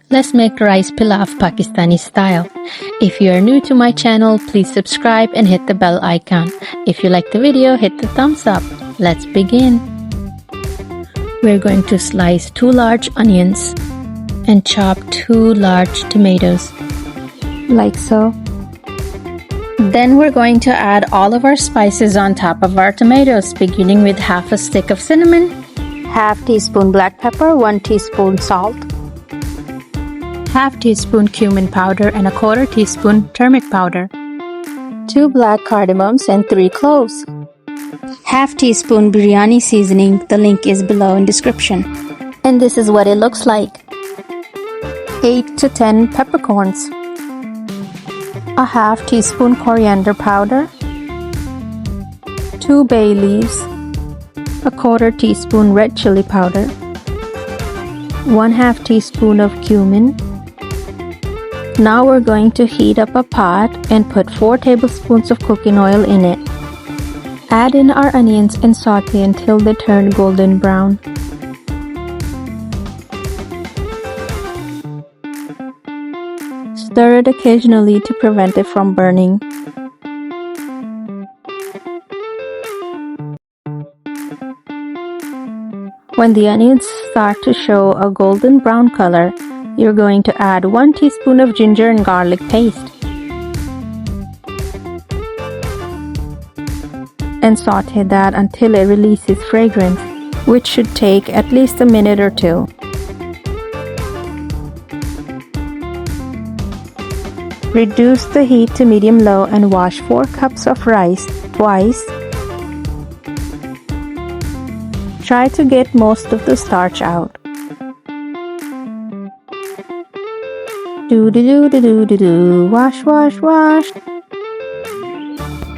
Let's make rice pilaf Pakistani style. If you are new to my channel, please subscribe and hit the bell icon. If you like the video, hit the thumbs up. Let's begin. We're going to slice 2 large onions and chop 2 large tomatoes, like so. Then we're going to add all of our spices on top of our tomatoes, beginning with half a stick of cinnamon, half teaspoon black pepper, 1 teaspoon salt, half teaspoon cumin powder and a 1/4 teaspoon turmeric powder, 2 black cardamoms and 3 cloves, half teaspoon biryani seasoning. The link is below in description. And this is what it looks like. 8 to 10 peppercorns, a half teaspoon coriander powder, 2 bay leaves, a 1/4 teaspoon red chili powder, 1/2 teaspoon of cumin. Now we're going to heat up a pot and put 4 tablespoons of cooking oil in it. Add in our onions and saute until they turn golden brown. Stir it occasionally to prevent it from burning. When the onions start to show a golden brown color, you're going to add 1 teaspoon of ginger and garlic paste and saute that until it releases fragrance, which should take at least a minute or 2. Reduce the heat to medium-low and wash 4 cups of rice twice. Try to get most of the starch out. Wash, wash, wash.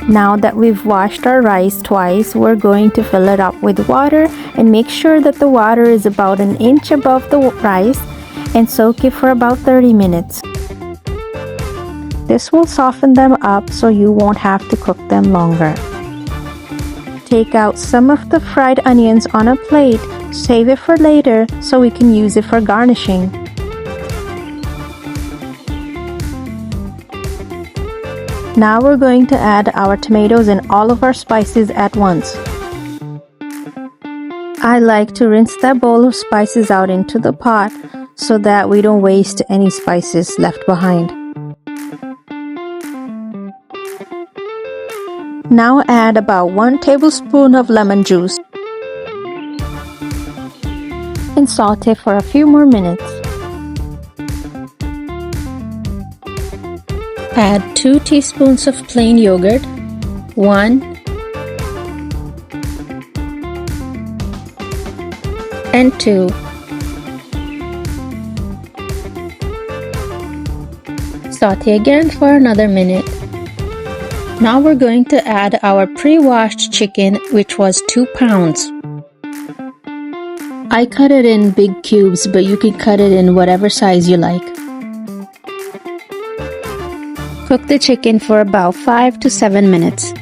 Now that we've washed our rice twice, we're going to fill it up with water and make sure that the water is about 1 inch above the rice and soak it for about 30 minutes. This will soften them up so you won't have to cook them longer. Take out some of the fried onions on a plate. Save it for later so we can use it for garnishing. Now we're going to add our tomatoes and all of our spices at once. I like to rinse that bowl of spices out into the pot so that we don't waste any spices left behind. Now add about 1 tablespoon of lemon juice and saute for a few more minutes. Add 2 teaspoons of plain yogurt, 1 and 2. Saute again for another minute. Now we're going to add our pre-washed chicken, which was 2 pounds. I cut it in big cubes, but you can cut it in whatever size you like. Cook the chicken for about 5 to 7 minutes.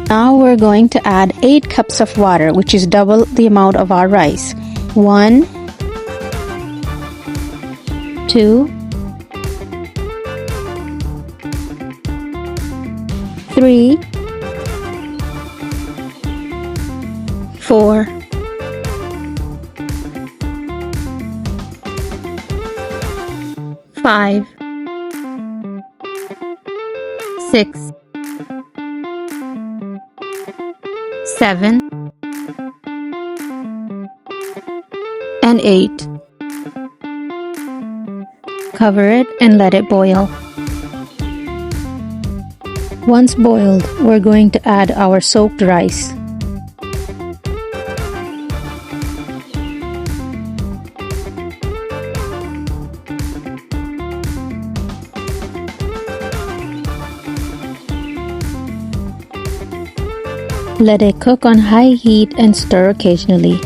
Now we're going to add 8 cups of water, which is double the amount of our rice. 1, 2, 3, 4, 5, 6, 7, and 8. Cover it and let it boil. Once boiled, we're going to add our soaked rice. Let it cook on high heat and stir occasionally.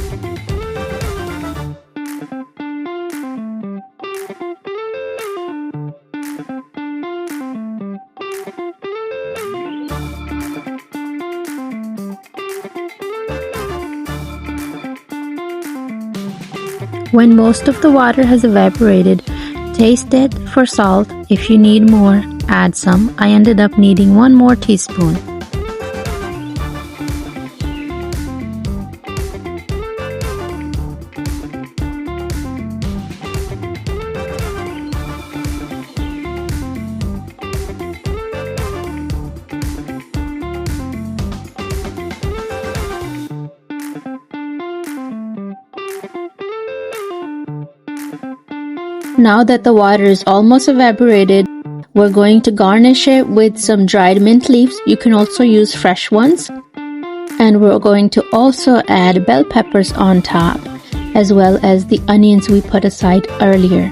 When most of the water has evaporated, taste it for salt. If you need more, add some. I ended up needing 1 more teaspoon. Now that the water is almost evaporated, we're going to garnish it with some dried mint leaves. You can also use fresh ones. And we're going to also add bell peppers on top, as well as the onions we put aside earlier.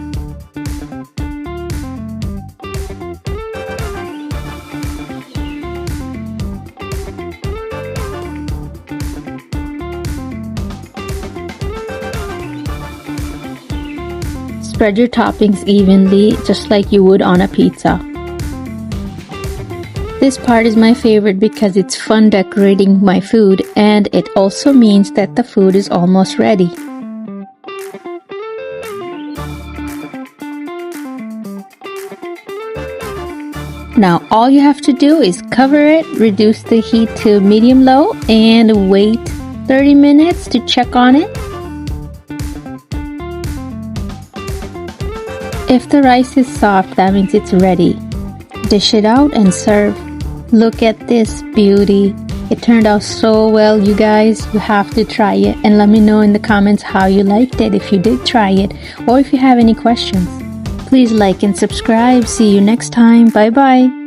Spread your toppings evenly, just like you would on a pizza. This part is my favorite because it's fun decorating my food, and it also means that the food is almost ready. Now all you have to do is cover it, reduce the heat to medium-low, and wait 30 minutes to check on it. If the rice is soft, that means it's ready. Dish it out and serve. Look at this beauty. It turned out so well, you guys. You have to try it and let me know in the comments how you liked it, if you did try it, or if you have any questions. Please like and subscribe. See you next time. Bye bye.